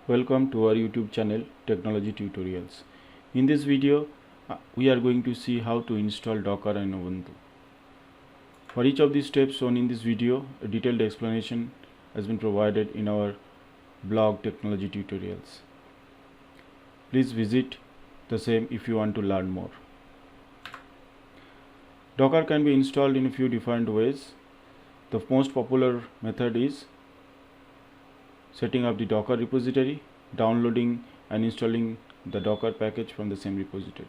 Welcome to our YouTube channel Technology Tutorials. In this video we are going to see how to install Docker and Ubuntu. For each of these steps shown in this video, a detailed explanation has been provided in our blog Technology Tutorials. Please visit the same if you want to learn more. Docker can be installed in a few different ways. The most popular method is setting up the Docker repository, downloading and installing the Docker package from the same repository.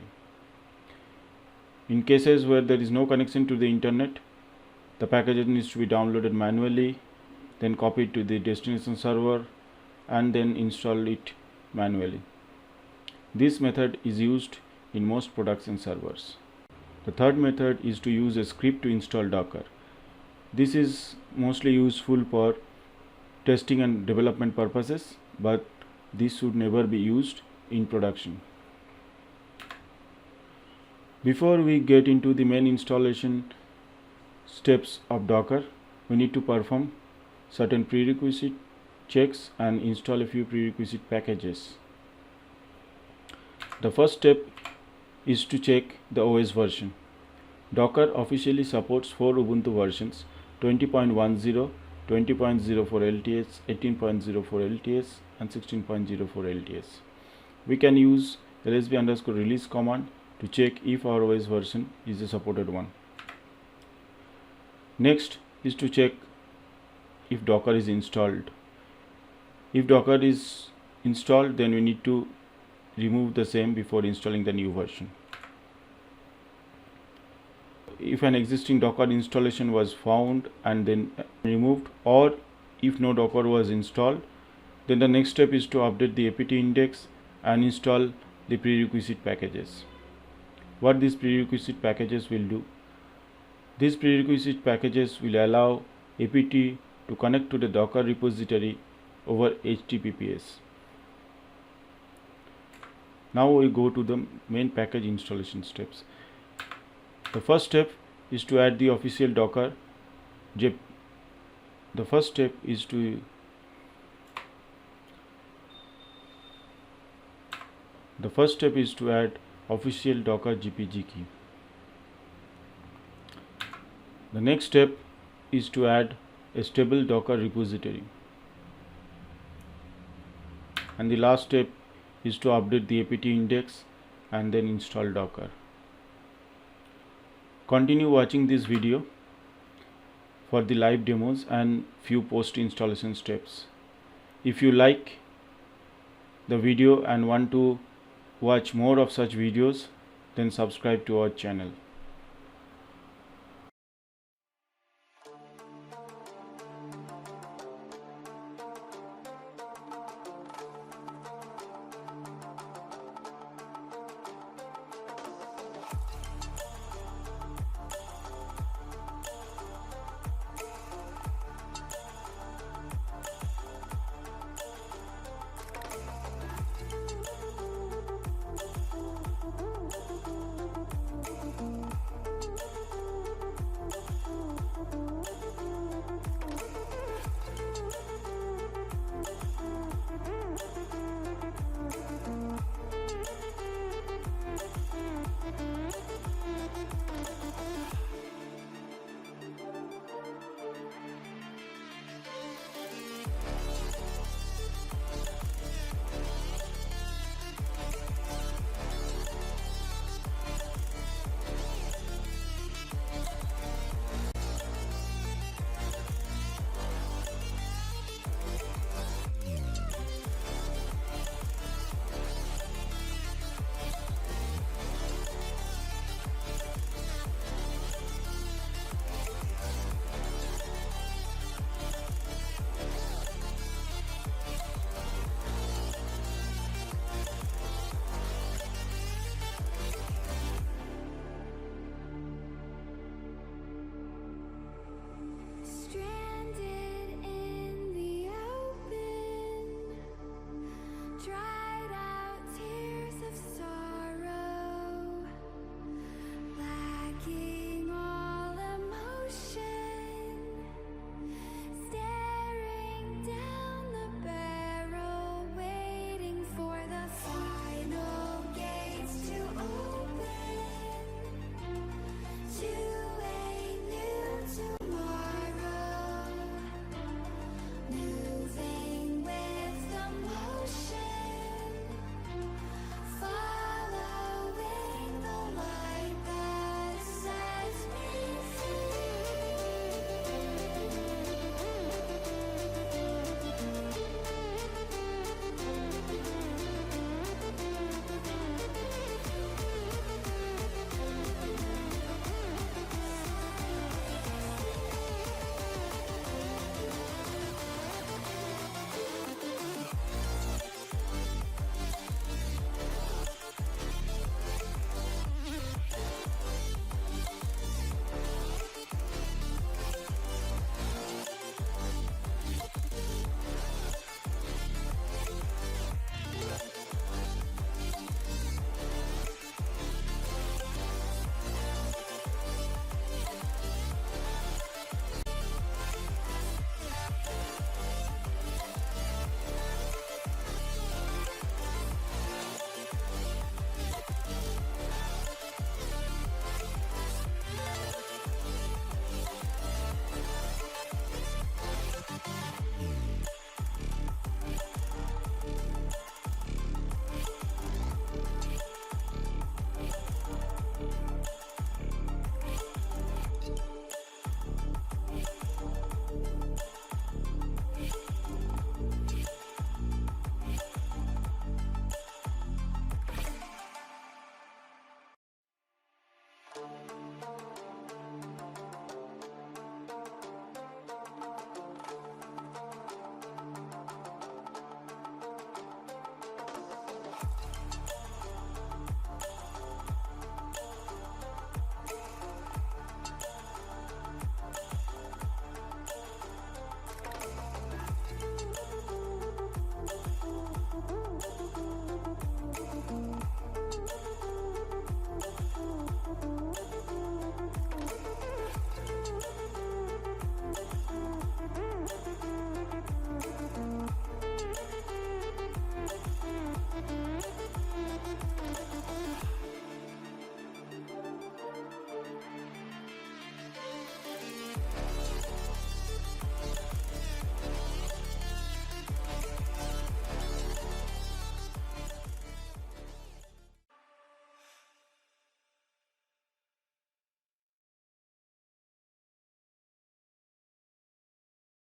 In cases where there is no connection to the internet, the package needs to be downloaded manually, then copied to the destination server and then install it manually. This method is used in most production servers. The third method is to use a script to install Docker. This is mostly useful for testing and development purposes, but this should never be used in production. Before we get into the main installation steps of Docker, we need to perform certain prerequisite checks and install a few prerequisite packages. The first step is to check the OS version. Docker officially supports 4 Ubuntu versions: 20.10, 20.04 LTS, 18.04 LTS and 16.04 LTS. We can use lsb_release command to check if our OS version is a supported one. Next is to check if Docker is installed. If Docker is installed, then we need to remove the same before installing the new version. If an existing Docker installation was found and then removed, or if no Docker was installed, then the next step is to update the apt index and install the prerequisite packages. What these prerequisite packages will do: these prerequisite packages will allow apt to connect to the Docker repository over HTTPS. Now we go to the main package installation steps. The first step is to add the official Docker zip. The first step is to add official Docker GPG key. The next step is to add a stable Docker repository. And the last step is to update the apt index and then install Docker. Continue watching this video for the live demos and few post installation steps. If you like the video and want to watch more of such videos, then subscribe to our channel.